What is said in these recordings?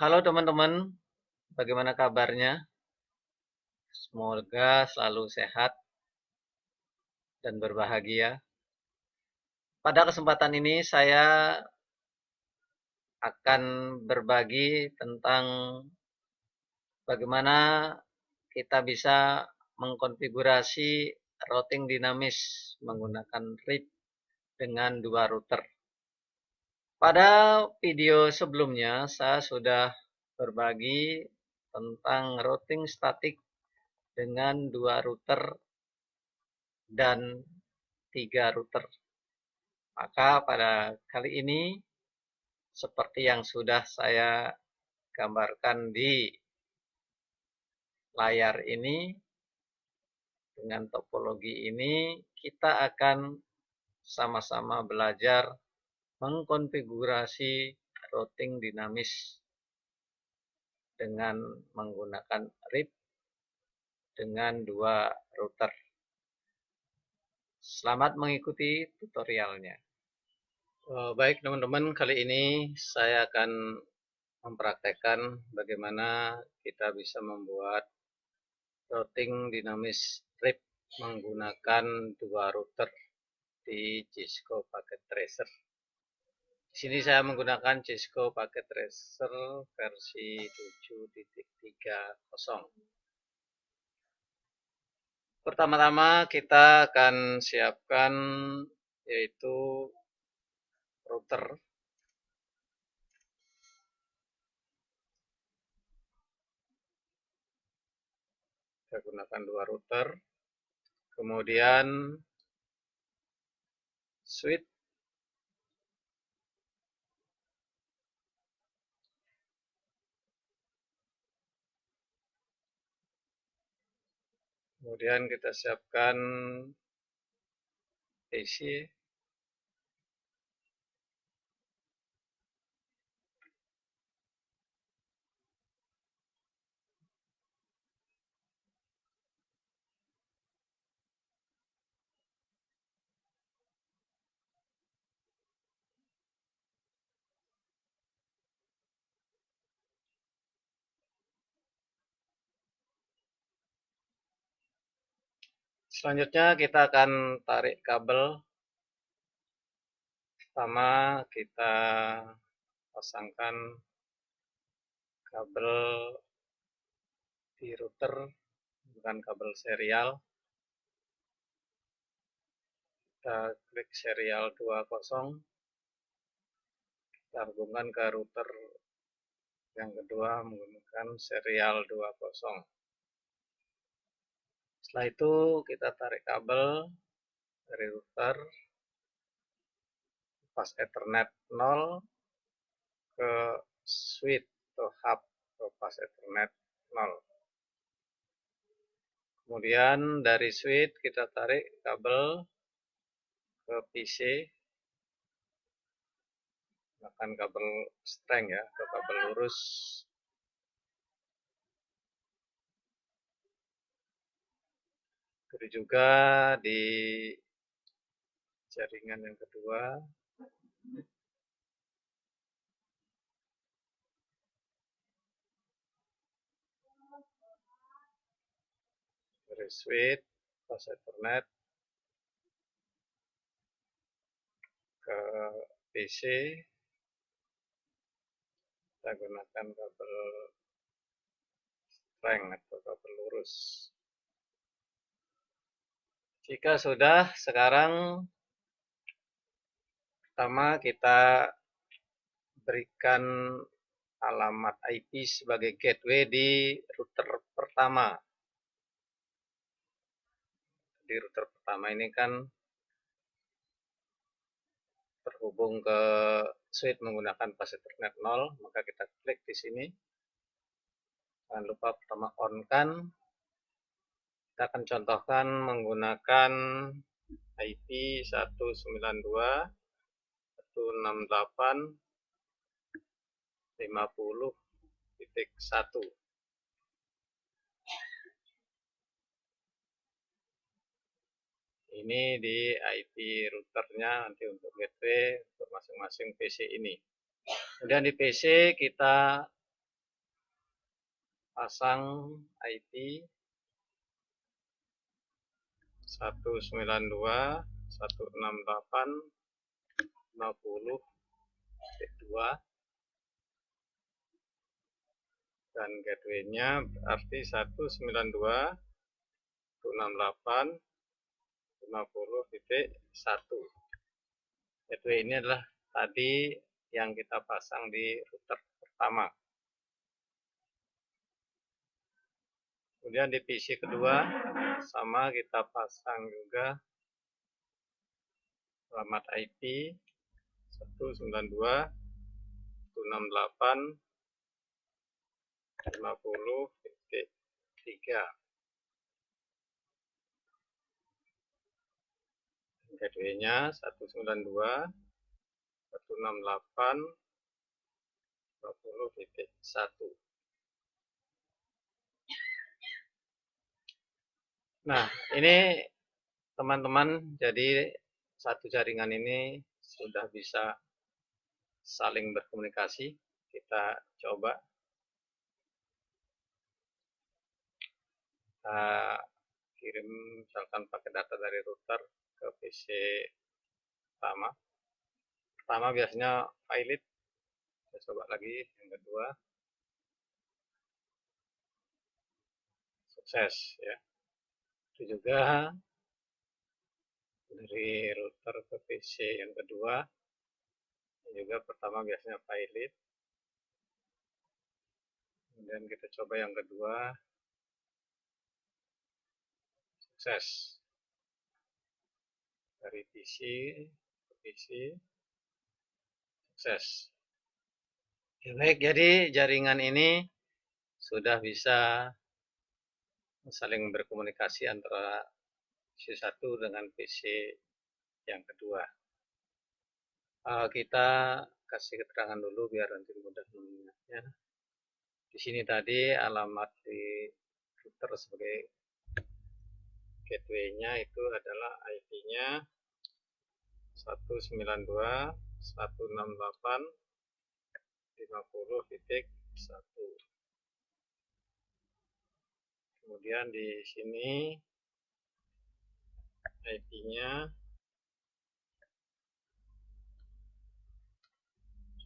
Halo teman-teman, bagaimana kabarnya? Semoga selalu sehat dan berbahagia. Pada kesempatan ini saya akan berbagi tentang bagaimana kita bisa mengkonfigurasi routing dinamis menggunakan RIP dengan dua router. Pada video sebelumnya saya sudah berbagi tentang routing statik dengan dua router dan tiga router. Maka pada kali ini, seperti yang sudah saya gambarkan di layar ini, dengan topologi ini, kita akan sama-sama belajar mengkonfigurasi routing dinamis dengan menggunakan RIP dengan dua router. Selamat mengikuti tutorialnya. Baik teman-teman, kali ini saya akan mempraktekkan bagaimana kita bisa membuat routing dinamis RIP menggunakan dua router di Cisco Packet Tracer. Di sini saya menggunakan Cisco Packet Tracer versi 7.30. Pertama-tama kita akan siapkan yaitu router. Kita gunakan dua router. Kemudian switch. Kemudian kita siapkan PC. Selanjutnya kita akan tarik kabel. Pertama kita pasangkan kabel di router, bukan kabel serial. Kita klik serial 20. Kita hubungkan ke router yang kedua menggunakan serial 20. Setelah itu kita tarik kabel dari router pas Ethernet 0 ke switch atau hub ke pas Ethernet 0. Kemudian dari switch kita tarik kabel ke PC, gunakan kabel streng ya, atau kabel lurus. Begitu juga di jaringan yang kedua. Dari switch pas Ethernet ke PC, kita gunakan kabel streng atau kabel lurus. Jika sudah, sekarang pertama kita berikan alamat IP sebagai gateway di router pertama. Di router pertama ini kan terhubung ke switch menggunakan pas Ethernet 0, maka kita klik di sini. Jangan lupa pertama on kan. Kita akan contohkan menggunakan IP 192.168.50.1. Ini di IP routernya nanti untuk gateway untuk masing-masing PC ini. Kemudian di PC kita pasang IP 192.168.50.2 dan gateway-nya berarti 192.168.50.1. Gateway ini adalah tadi yang kita pasang di router pertama. Kemudian di PC kedua sama kita pasang juga alamat IP 192.168.50.3. Gateway-nya 192.168.50.1. Nah, ini teman-teman, jadi satu jaringan ini sudah bisa saling berkomunikasi. Kita coba. Kita kirim misalkan pakai data dari router ke PC pertama. Pertama biasanya pilot. Kita coba lagi yang kedua. Sukses ya. Itu juga dari router ke PC yang kedua. Juga pertama biasanya pilot. Kemudian kita coba yang kedua. Sukses. Dari PC ke PC. Sukses. Ya, baik, jadi jaringan ini sudah bisa saling berkomunikasi antara PC 1 dengan PC yang kedua. Kita kasih keterangan dulu biar nanti mudah mengingatnya. Di sini tadi alamat di router sebagai gateway-nya itu adalah IP-nya 192.168.50.1. Kemudian di sini IP-nya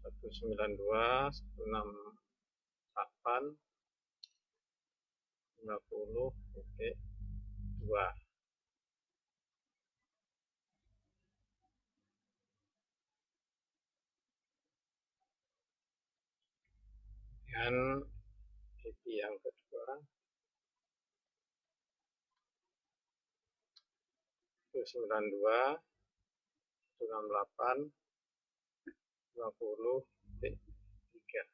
192.168.50.2. Dan IP yang kedua 192.168.50.3.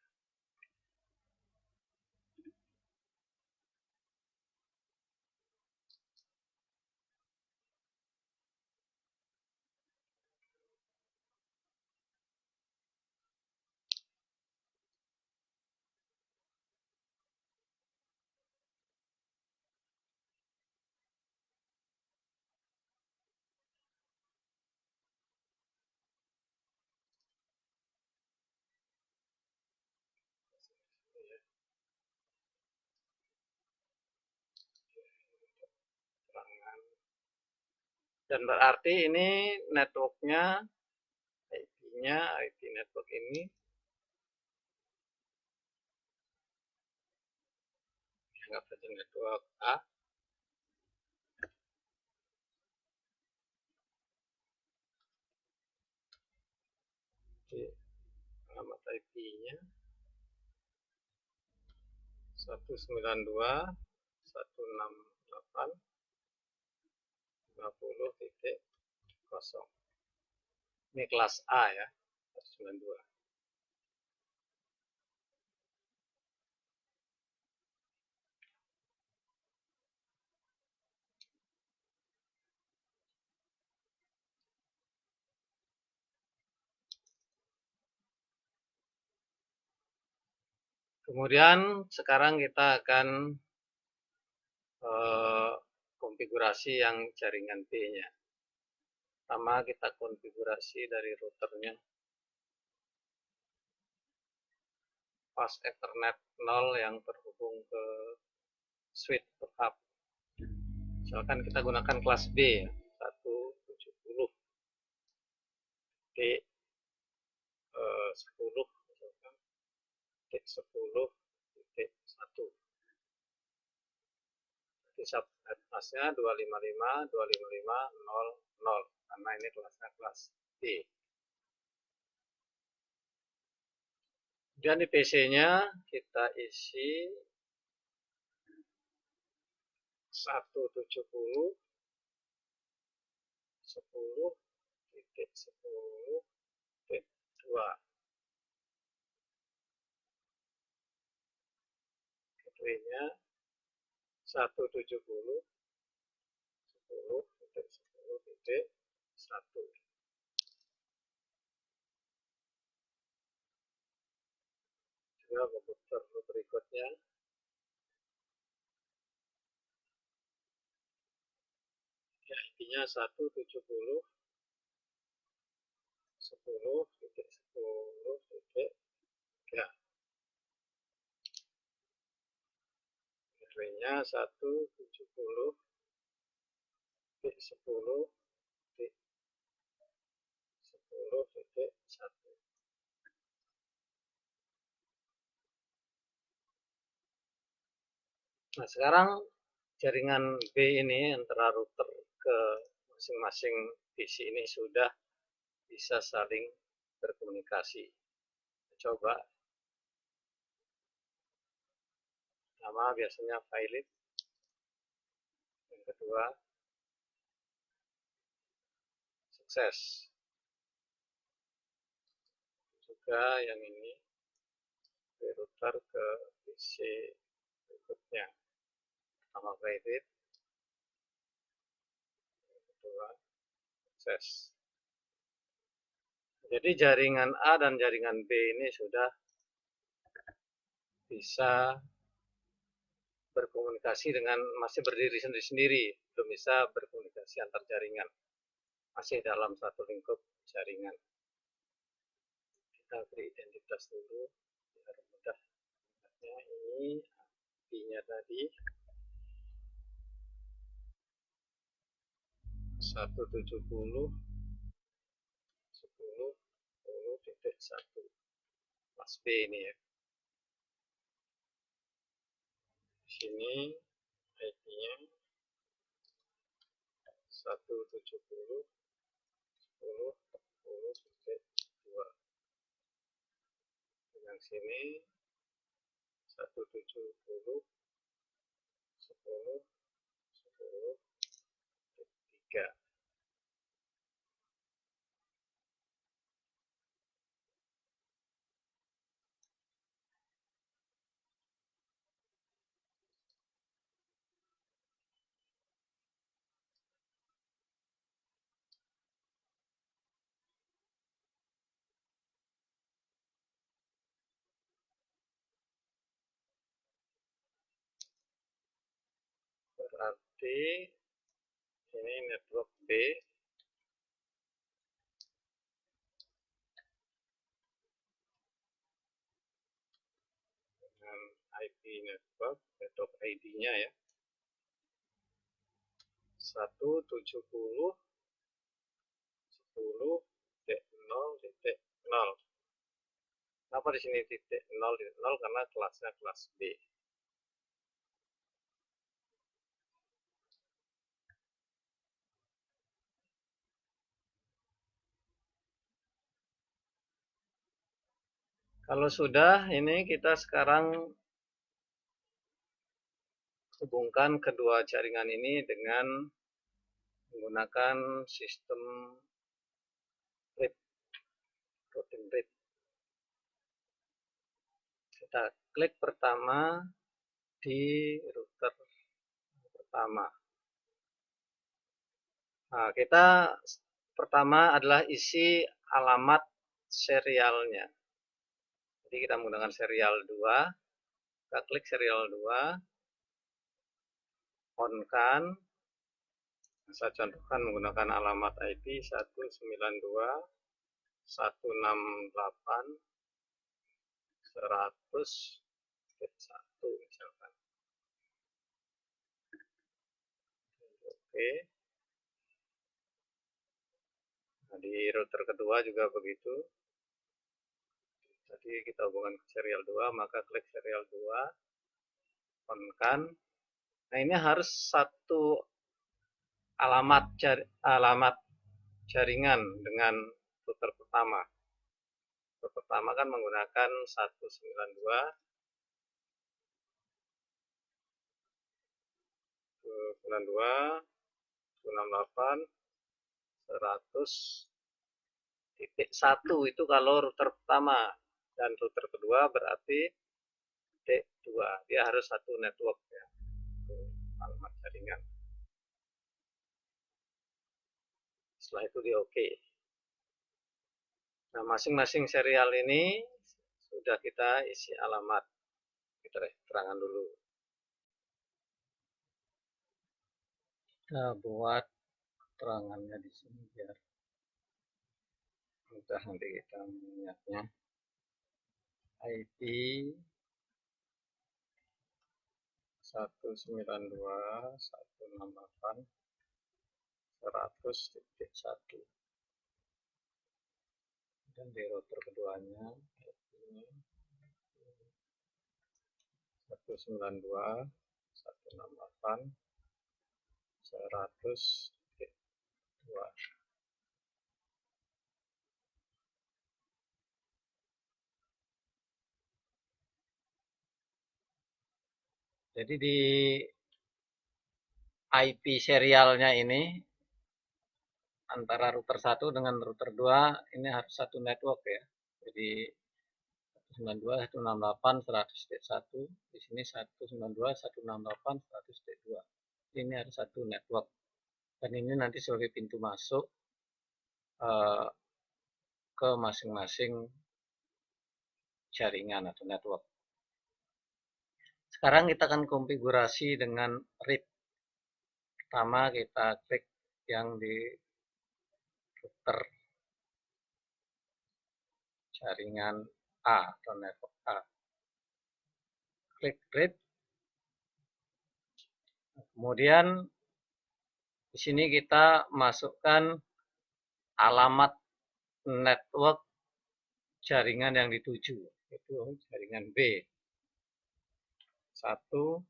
Dan berarti ini networknya, IP-nya, IP network ini anggap saja network A. Di alamat IP-nya 192.168.50.0. Ini kelas A ya, 192. Kemudian sekarang kita akan konfigurasi yang jaringan B-nya. Pertama kita konfigurasi dari routernya. fast Ethernet 0 yang terhubung ke switch hub. Misalkan kita gunakan kelas B ya, 170 D 10 misalkan titik 10 titik 1. Jadi subnet kelasnya 255 255 00 karena ini kelasnya kelas B. Dan di PC-nya kita isi 170 10 titik 10 titik 2. Gateway-nya 170 10 titik 10 titik 1. Juga komputer berikutnya ya, IP-nya 170 10 titik 10 titik 3. Gateway-nya 170 titik 10 titik 10 titik 1. Nah, sekarang jaringan B ini antara router ke masing-masing PC ini sudah bisa saling berkomunikasi. Coba. Pertama biasanya pilot. Yang kedua sukses. Juga yang ini router ke PC berikutnya. Pertama pilot. Yang kedua sukses. Jadi jaringan A dan jaringan B ini sudah bisa berkomunikasi dengan masih berdiri sendiri-sendiri, belum bisa berkomunikasi antar jaringan, masih dalam satu lingkup jaringan. Kita beri identitas dulu biar mudah. Ini IP-nya tadi 170 10.10.1 kelas B ini ya. Di sini IP-nya 170 10.10.2. Yang sini 170 10.10.3. Berarti ini network B dengan IP network ID-nya ya 170 10.0.0. Kenapa di sini titik 0 karena kelasnya kelas B. Kalau sudah, ini kita sekarang hubungkan kedua jaringan ini dengan menggunakan sistem RIP, routing RIP. Kita klik pertama di router pertama. Nah, kita pertama adalah isi alamat serialnya. Jadi kita menggunakan serial 2. Kita klik serial 2. On-kan. Saya contohkan menggunakan alamat IP 192.168.1.1. 100.1 misalkan. Oke. Nah, di router kedua juga begitu. Jadi kita hubungkan ke serial 2, maka klik serial 2, on-kan. Nah, ini harus satu alamat jaringan dengan router pertama. Router pertama kan menggunakan 192.168.100.1 itu kalau router pertama, dan router kedua berarti D2. Dia harus satu network ya. Alamat jaringan. Setelah itu di OK. Nah, masing-masing serial ini sudah kita isi alamat. Kita terangkan dulu. Kita buat terangannya di sini biar mudah nanti kita melihatnya. IP 192.168.100.1 dan di router keduanya 192.168.100.2. Jadi di IP serialnya ini antara router 1 dengan router 2 ini harus satu network ya. Jadi 192.168.100.1, di sini 192.168.100.2. Ini harus satu network. Dan ini nanti sebagai pintu masuk ke masing-masing jaringan atau network. Sekarang kita akan konfigurasi dengan RIP. Pertama kita klik yang di router jaringan A atau network A. Klik RIP. Kemudian di sini kita masukkan alamat network jaringan yang dituju, itu jaringan B. 170.10.0.0.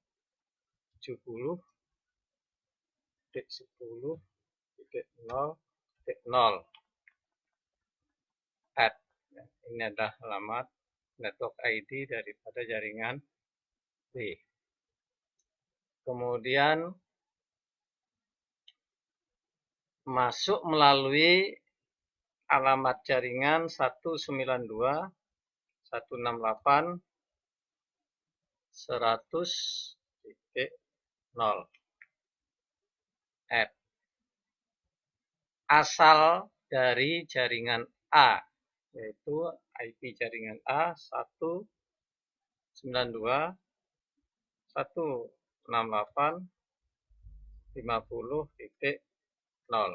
Add. Ini adalah alamat network ID daripada jaringan B. Kemudian masuk melalui alamat jaringan 192.168.100.0. Add. Asal dari jaringan A, yaitu IP jaringan A 192.168.50.0.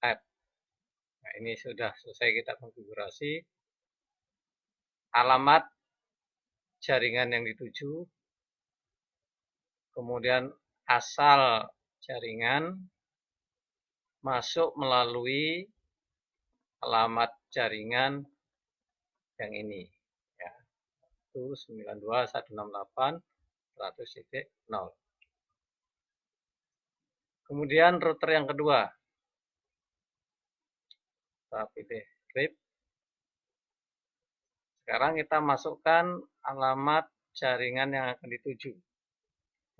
Add. Nah, ini sudah selesai kita konfigurasi. Alamat jaringan yang dituju, kemudian asal jaringan, masuk melalui alamat jaringan yang ini ya, 192.168.100.0. Kemudian router yang kedua, kita pilih RIP. Sekarang kita masukkan alamat jaringan yang akan dituju,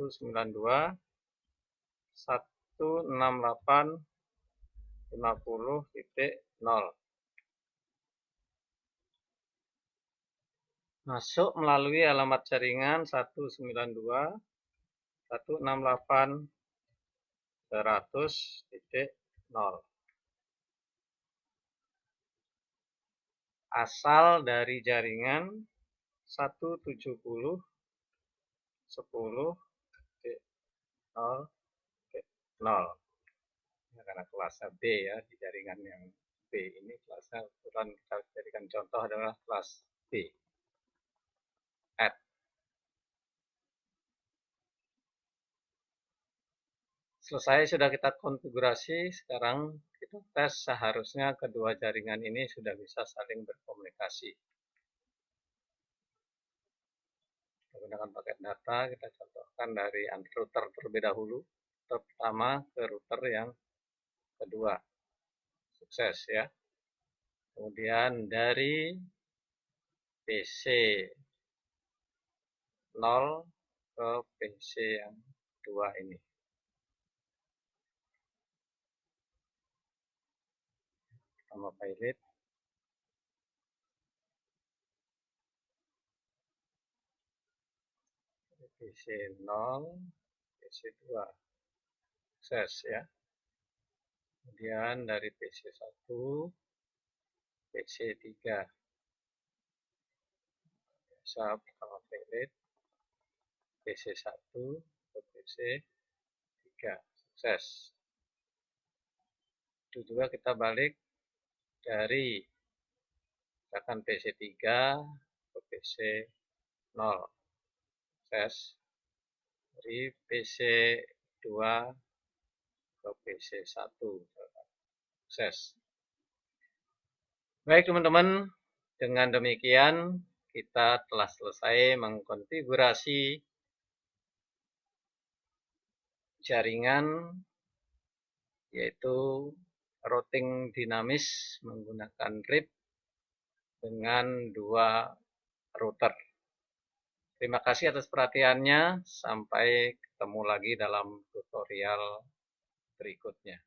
192.168.50.0. Masuk melalui alamat jaringan 192.168.100.0. Asal dari jaringan 170.10.0.0. Karena kelasnya B ya, di jaringan yang B. Ini kelasnya kebetulan kita jadikan contoh adalah kelas B. Add. Selesai, sudah kita konfigurasi. Sekarang kita tes, seharusnya kedua jaringan ini sudah bisa saling berkomunikasi. Menggunakan paket data, kita contohkan dari router terlebih dahulu. Pertama ke router yang kedua. Sukses ya. Kemudian dari PC 0 ke PC yang 2 ini. Pertama pilot. PC 0, PC 2. Sukses ya. Kemudian dari PC 1, PC 3. Biasa pertama pilot. PC 1 ke PC 3. Sukses. Itu juga kita balik dari misalkan PC 3 ke PC 0. Sukses. Dari PC 2 ke PC 1. Sukses. Baik teman-teman, dengan demikian kita telah selesai mengkonfigurasi jaringan, yaitu routing dinamis menggunakan RIP dengan 2 router. Terima kasih atas perhatiannya. Sampai ketemu lagi dalam tutorial berikutnya.